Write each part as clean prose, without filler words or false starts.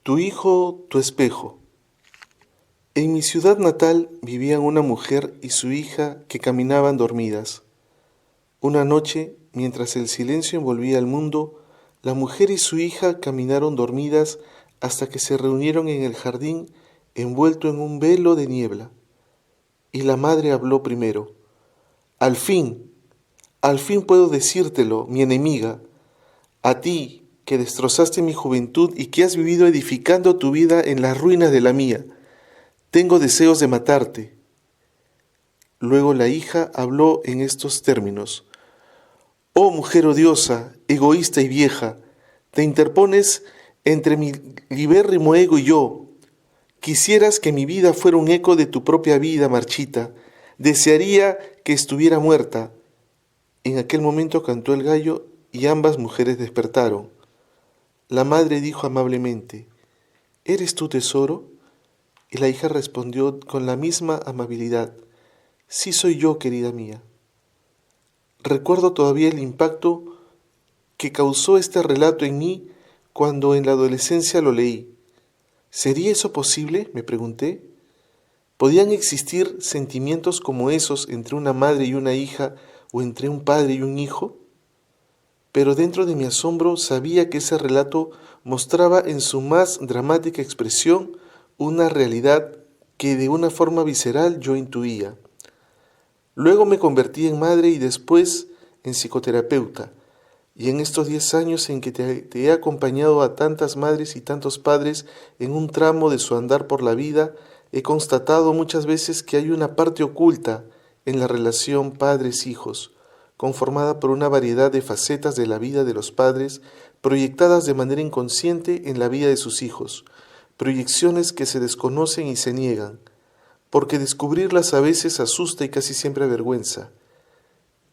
Tu hijo, tu espejo. En mi ciudad natal vivían una mujer y su hija que caminaban dormidas. Una noche, mientras el silencio envolvía al mundo, la mujer y su hija caminaron dormidas hasta que se reunieron en el jardín envuelto en un velo de niebla. Y la madre habló primero. Al fin, al fin puedo decírtelo, mi enemiga, a ti que destrozaste mi juventud y que has vivido edificando tu vida en las ruinas de la mía. Tengo deseos de matarte. Luego la hija habló en estos términos. Oh mujer odiosa, egoísta y vieja, te interpones entre mi libérrimo ego y yo. Quisieras que mi vida fuera un eco de tu propia vida marchita. Desearía que estuviera muerta. En aquel momento cantó el gallo y ambas mujeres despertaron. La madre dijo amablemente, ¿eres tu tesoro? Y la hija respondió con la misma amabilidad, sí soy yo, querida mía. Recuerdo todavía el impacto que causó este relato en mí cuando en la adolescencia lo leí. ¿Sería eso posible?, me pregunté. ¿Podían existir sentimientos como esos entre una madre y una hija o entre un padre y un hijo? Pero dentro de mi asombro sabía que ese relato mostraba en su más dramática expresión una realidad que de una forma visceral yo intuía. Luego me convertí en madre y después en psicoterapeuta, y en estos 10 años en que te he acompañado a tantas madres y tantos padres en un tramo de su andar por la vida, he constatado muchas veces que hay una parte oculta en la relación padres-hijos, conformada por una variedad de facetas de la vida de los padres, proyectadas de manera inconsciente en la vida de sus hijos, proyecciones que se desconocen y se niegan, porque descubrirlas a veces asusta y casi siempre avergüenza.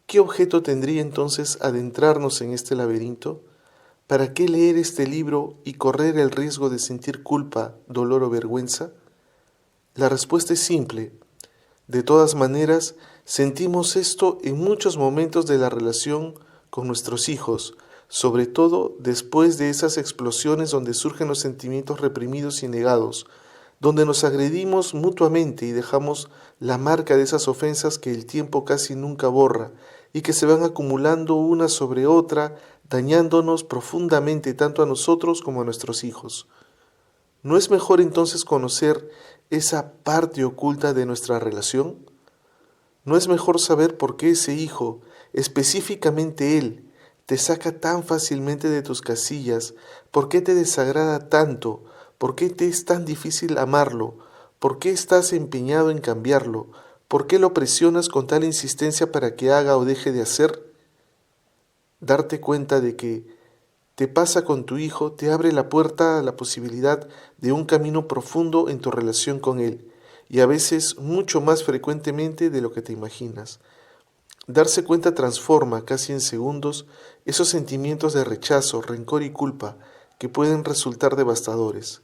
¿Qué objeto tendría entonces adentrarnos en este laberinto? ¿Para qué leer este libro y correr el riesgo de sentir culpa, dolor o vergüenza? La respuesta es simple. De todas maneras, sentimos esto en muchos momentos de la relación con nuestros hijos, sobre todo después de esas explosiones donde surgen los sentimientos reprimidos y negados, donde nos agredimos mutuamente y dejamos la marca de esas ofensas que el tiempo casi nunca borra y que se van acumulando una sobre otra, dañándonos profundamente tanto a nosotros como a nuestros hijos. ¿No es mejor entonces conocer esa parte oculta de nuestra relación? ¿No es mejor saber por qué ese hijo, específicamente él, te saca tan fácilmente de tus casillas? ¿Por qué te desagrada tanto? ¿Por qué te es tan difícil amarlo? ¿Por qué estás empeñado en cambiarlo? ¿Por qué lo presionas con tal insistencia para que haga o deje de hacer? Darte cuenta de que te pasa con tu hijo te abre la puerta a la posibilidad de un camino profundo en tu relación con él, y a veces mucho más frecuentemente de lo que te imaginas. Darse cuenta transforma, casi en segundos, esos sentimientos de rechazo, rencor y culpa que pueden resultar devastadores.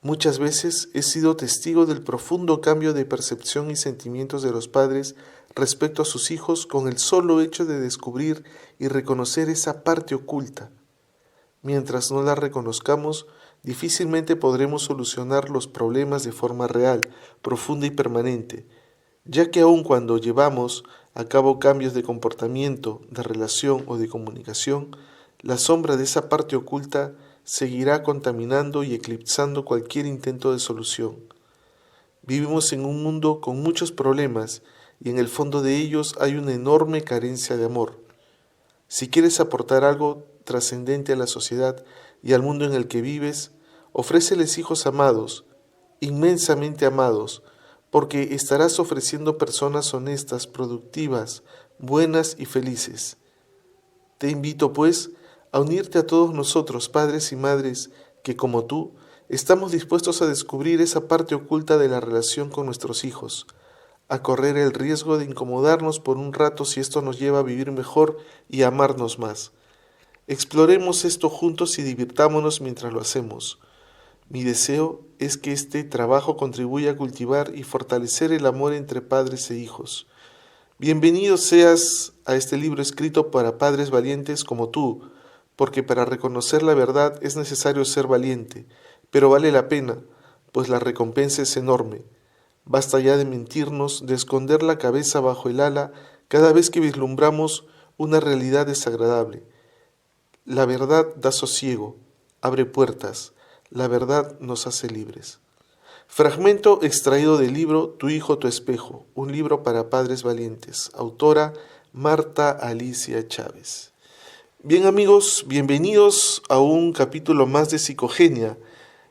Muchas veces he sido testigo del profundo cambio de percepción y sentimientos de los padres respecto a sus hijos con el solo hecho de descubrir y reconocer esa parte oculta. Mientras no la reconozcamos, difícilmente podremos solucionar los problemas de forma real, profunda y permanente, ya que aun cuando llevamos a cabo cambios de comportamiento, de relación o de comunicación, la sombra de esa parte oculta seguirá contaminando y eclipsando cualquier intento de solución. Vivimos en un mundo con muchos problemas y en el fondo de ellos hay una enorme carencia de amor. Si quieres aportar algo trascendente a la sociedad y al mundo en el que vives, ofréceles hijos amados, inmensamente amados, porque estarás ofreciendo personas honestas, productivas, buenas y felices. Te invito, pues, a unirte a todos nosotros, padres y madres, que como tú, estamos dispuestos a descubrir esa parte oculta de la relación con nuestros hijos, a correr el riesgo de incomodarnos por un rato si esto nos lleva a vivir mejor y a amarnos más. Exploremos esto juntos y divirtámonos mientras lo hacemos. Mi deseo es que este trabajo contribuya a cultivar y fortalecer el amor entre padres e hijos. Bienvenido seas a este libro escrito para padres valientes como tú, porque para reconocer la verdad es necesario ser valiente, Pero vale la pena, pues la recompensa es enorme. Basta ya de mentirnos, de esconder la cabeza bajo el ala cada vez que vislumbramos una realidad desagradable. La verdad da sosiego, abre puertas, la verdad nos hace libres. Fragmento extraído del libro Tu hijo, tu espejo, un libro para padres valientes, autora Marta Alicia Chávez. Bien amigos, bienvenidos a un capítulo más de Psicogenia.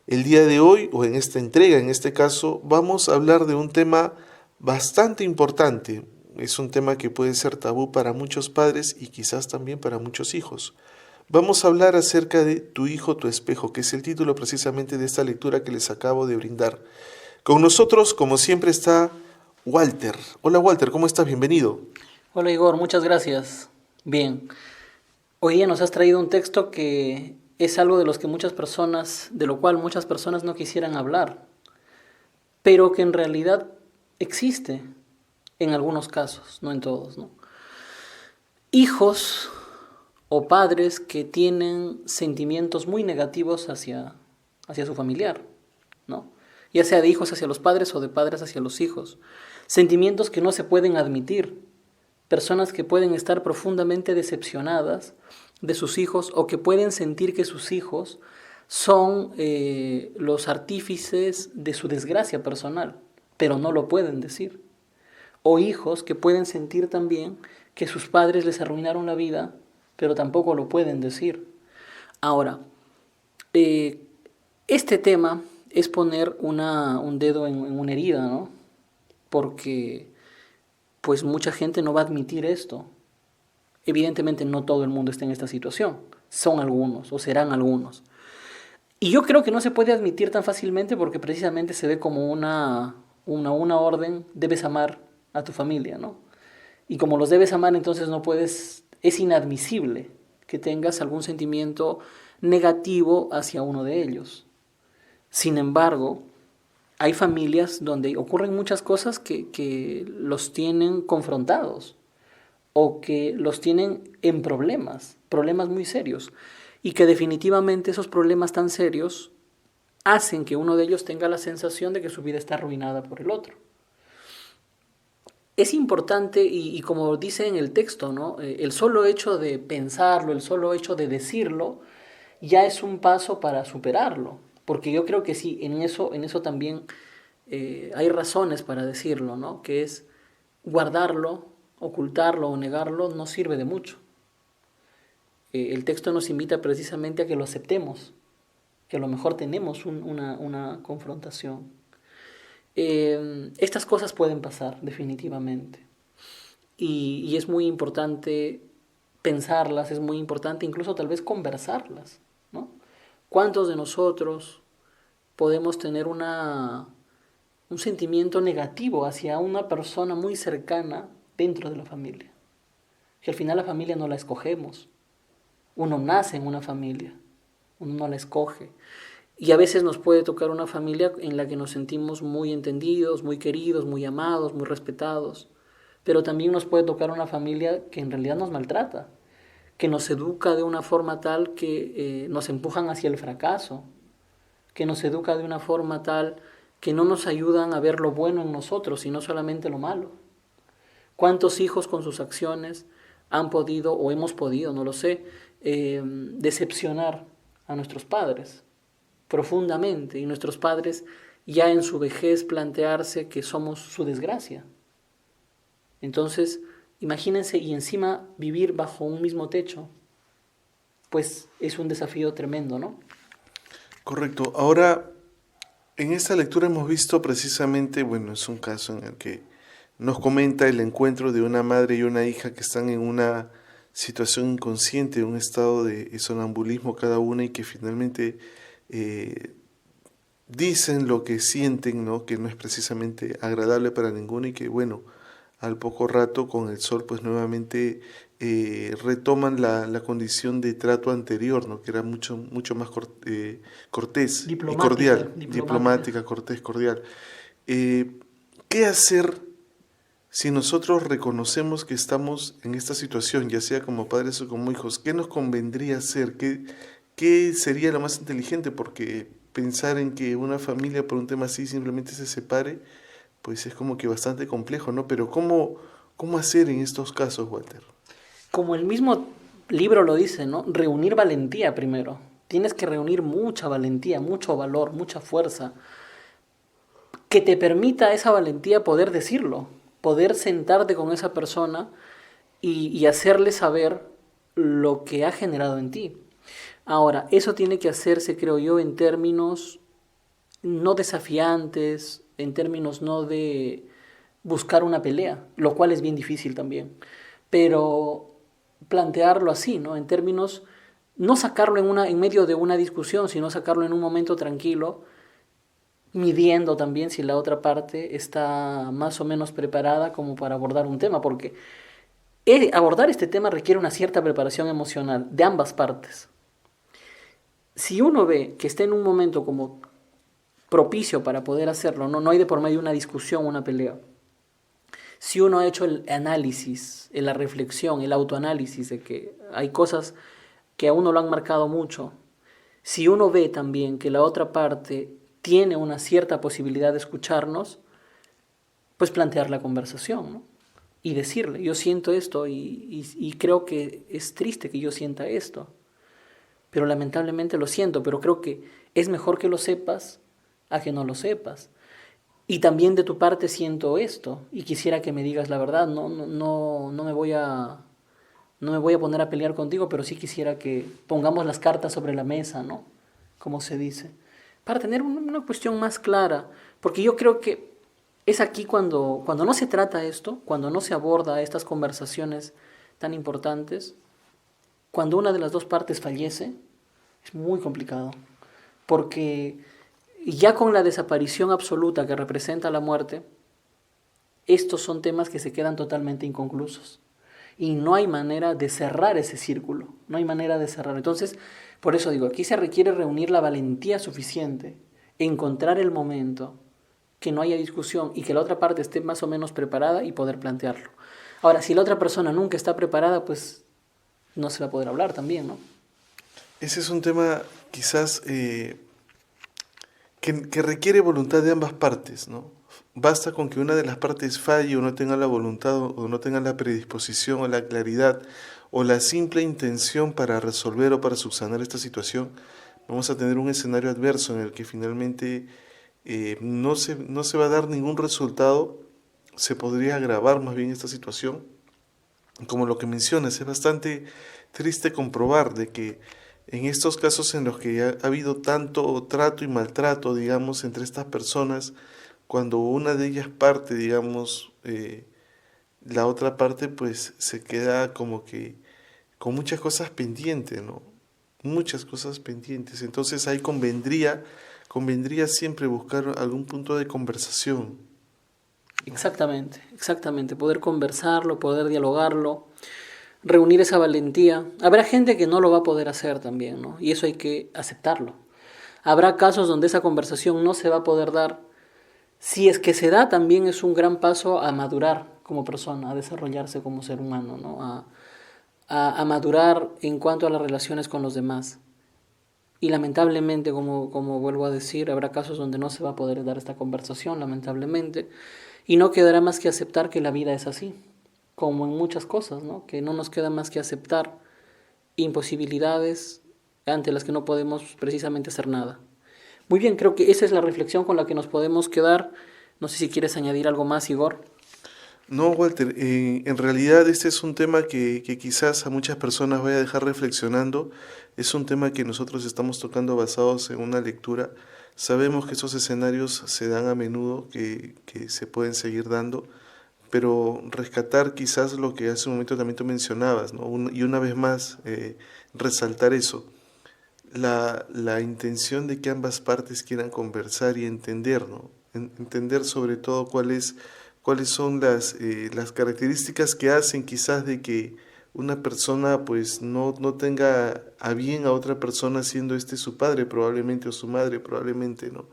El día de hoy, o en esta entrega, en este caso, vamos a hablar de un tema bastante importante. Es un tema que puede ser tabú para muchos padres y quizás también para muchos hijos. Vamos a hablar acerca de Tu hijo, tu espejo, que es el título precisamente de esta lectura que les acabo de brindar. Con nosotros, como siempre, está Walter. Hola Walter, ¿cómo estás? Bienvenido. Hola Igor, muchas gracias. Bien, hoy día nos has traído un texto que es algo de de lo cual muchas personas no quisieran hablar, pero que en realidad existe en algunos casos, no en todos, ¿no? Hijos o padres que tienen sentimientos muy negativos hacia su familiar, ¿no? Ya sea de hijos hacia los padres o de padres hacia los hijos. Sentimientos que no se pueden admitir. Personas que pueden estar profundamente decepcionadas de sus hijos o que pueden sentir que sus hijos son los artífices de su desgracia personal, pero no lo pueden decir. O hijos que pueden sentir también que sus padres les arruinaron la vida, pero tampoco lo pueden decir. Ahora, este tema es poner un dedo en una herida, ¿no? Porque pues mucha gente no va a admitir esto. Evidentemente no todo el mundo está en esta situación. Son algunos o serán algunos. Y yo creo que no se puede admitir tan fácilmente porque precisamente se ve como una orden, debes amar a tu familia, ¿no? Y como los debes amar, entonces no puedes, es inadmisible que tengas algún sentimiento negativo hacia uno de ellos. Sin embargo, hay familias donde ocurren muchas cosas que los tienen confrontados o que los tienen en problemas muy serios, y que definitivamente esos problemas tan serios hacen que uno de ellos tenga la sensación de que su vida está arruinada por el otro. Es importante, y como dice en el texto, ¿no? El solo hecho de pensarlo, el solo hecho de decirlo, ya es un paso para superarlo. Porque yo creo que sí, en eso también hay razones para decirlo, ¿no? Que es guardarlo, ocultarlo o negarlo no sirve de mucho. El texto nos invita precisamente a que lo aceptemos, que a lo mejor tenemos una confrontación. Estas cosas pueden pasar definitivamente y es muy importante pensarlas, es muy importante incluso tal vez conversarlas, ¿no? ¿Cuántos de nosotros podemos tener un sentimiento negativo hacia una persona muy cercana dentro de la familia? Que al final la familia no la escogemos. Uno nace en una familia, uno no la escoge. Y a veces nos puede tocar una familia en la que nos sentimos muy entendidos, muy queridos, muy amados, muy respetados. Pero también nos puede tocar una familia que en realidad nos maltrata, que nos educa de una forma tal que nos empujan hacia el fracaso, que nos educa de una forma tal que no nos ayudan a ver lo bueno en nosotros, sino solamente lo malo. ¿Cuántos hijos con sus acciones han podido, o hemos podido, no lo sé, decepcionar a nuestros padres profundamente, y nuestros padres ya en su vejez plantearse que somos su desgracia? Entonces, imagínense, y encima vivir bajo un mismo techo, pues es un desafío tremendo, ¿no? Correcto. Ahora, en esta lectura hemos visto precisamente, bueno, es un caso en el que nos comenta el encuentro de una madre y una hija que están en una situación inconsciente, un estado de sonambulismo cada una, y que finalmente dicen lo que sienten, ¿no? Que no es precisamente agradable para ninguno, y que bueno, al poco rato con el sol pues nuevamente retoman la condición de trato anterior, ¿no? Que era mucho más cortés y cordial, diplomática, cortés, cordial. ¿Qué hacer si nosotros reconocemos que estamos en esta situación, ya sea como padres o como hijos? ¿Qué nos convendría hacer? ¿qué sería lo más inteligente? Porque pensar en que una familia por un tema así simplemente se separe, pues es como que bastante complejo, ¿no? Pero ¿cómo hacer en estos casos, Walter? Como el mismo libro lo dice, ¿no? Reunir valentía primero. Tienes que reunir mucha valentía, mucho valor, mucha fuerza, que te permita esa valentía poder decirlo, poder sentarte con esa persona y hacerle saber lo que ha generado en ti. Ahora, eso tiene que hacerse, creo yo, en términos no desafiantes, en términos no de buscar una pelea, lo cual es bien difícil también, pero plantearlo así, ¿no? En términos, no sacarlo en medio de una discusión, sino sacarlo en un momento tranquilo, midiendo también si la otra parte está más o menos preparada como para abordar un tema, porque abordar este tema requiere una cierta preparación emocional de ambas partes. Si uno ve que está en un momento como propicio para poder hacerlo, no hay de por medio una discusión, una pelea. Si uno ha hecho el análisis, la reflexión, el autoanálisis de que hay cosas que a uno lo han marcado mucho, si uno ve también que la otra parte tiene una cierta posibilidad de escucharnos, pues plantear la conversación, ¿no? Y decirle, yo siento esto y creo que es triste que yo sienta esto, pero lamentablemente lo siento, pero creo que es mejor que lo sepas a que no lo sepas. Y también de tu parte siento esto y quisiera que me digas la verdad, no me voy a poner a pelear contigo, pero sí quisiera que pongamos las cartas sobre la mesa, ¿no? Como se dice, para tener una cuestión más clara, porque yo creo que es aquí cuando no se trata esto, cuando no se aborda estas conversaciones tan importantes, cuando una de las dos partes fallece, es muy complicado, porque ya con la desaparición absoluta que representa la muerte, estos son temas que se quedan totalmente inconclusos. Y no hay manera de cerrar ese círculo, no hay manera de cerrar. Entonces, por eso digo, aquí se requiere reunir la valentía suficiente, encontrar el momento, que no haya discusión y que la otra parte esté más o menos preparada y poder plantearlo. Ahora, si la otra persona nunca está preparada, pues no se va a poder hablar también, ¿no? Ese es un tema quizás que requiere voluntad de ambas partes, ¿no? Basta con que una de las partes falle o no tenga la voluntad o no tenga la predisposición o la claridad o la simple intención para resolver o para subsanar esta situación, vamos a tener un escenario adverso en el que finalmente no se va a dar ningún resultado, se podría agravar más bien esta situación. Como lo que mencionas, es bastante triste comprobar de que en estos casos en los que ha habido tanto trato y maltrato, digamos, entre estas personas, cuando una de ellas parte, digamos, la otra parte pues se queda como que con muchas cosas pendientes, ¿no? Muchas cosas pendientes. Entonces ahí convendría siempre buscar algún punto de conversación. Exactamente, exactamente. Poder conversarlo, poder dialogarlo, reunir esa valentía. Habrá gente que no lo va a poder hacer también, ¿no? Y eso hay que aceptarlo. Habrá casos donde esa conversación no se va a poder dar. Si es que se da, también es un gran paso a madurar como persona, a desarrollarse como ser humano, ¿no? A madurar en cuanto a las relaciones con los demás. Y lamentablemente, como vuelvo a decir, habrá casos donde no se va a poder dar esta conversación, lamentablemente, y no quedará más que aceptar que la vida es así, como en muchas cosas, ¿no? Que no nos queda más que aceptar imposibilidades ante las que no podemos precisamente hacer nada. Muy bien, creo que esa es la reflexión con la que nos podemos quedar. No sé si quieres añadir algo más, Igor. No, Walter, en realidad este es un tema que quizás a muchas personas vaya a dejar reflexionando. Es un tema que nosotros estamos tocando basados en una lectura. Sabemos que esos escenarios se dan a menudo, que se pueden seguir dando, pero rescatar quizás lo que hace un momento también tú mencionabas, ¿no? Y una vez más resaltar eso, la intención de que ambas partes quieran conversar y entender, ¿no? Entender sobre todo cuáles son las características que hacen quizás de que una persona pues no tenga a bien a otra persona siendo este su padre probablemente o su madre probablemente, ¿no?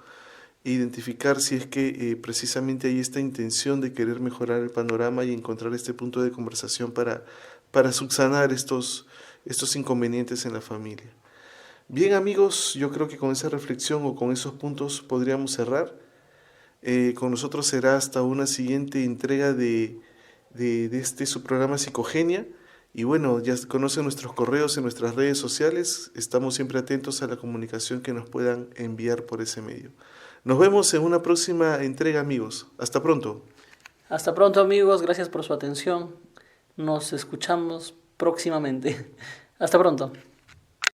Identificar si es que precisamente hay esta intención de querer mejorar el panorama y encontrar este punto de conversación para subsanar estos inconvenientes en la familia. Bien amigos, yo creo que con esa reflexión o con esos puntos podríamos cerrar. Con nosotros será hasta una siguiente entrega de este su programa Psicogenia. Y bueno, ya conocen nuestros correos en nuestras redes sociales. Estamos siempre atentos a la comunicación que nos puedan enviar por ese medio. Nos vemos en una próxima entrega, amigos. Hasta pronto. Hasta pronto amigos, gracias por su atención. Nos escuchamos próximamente. Hasta pronto.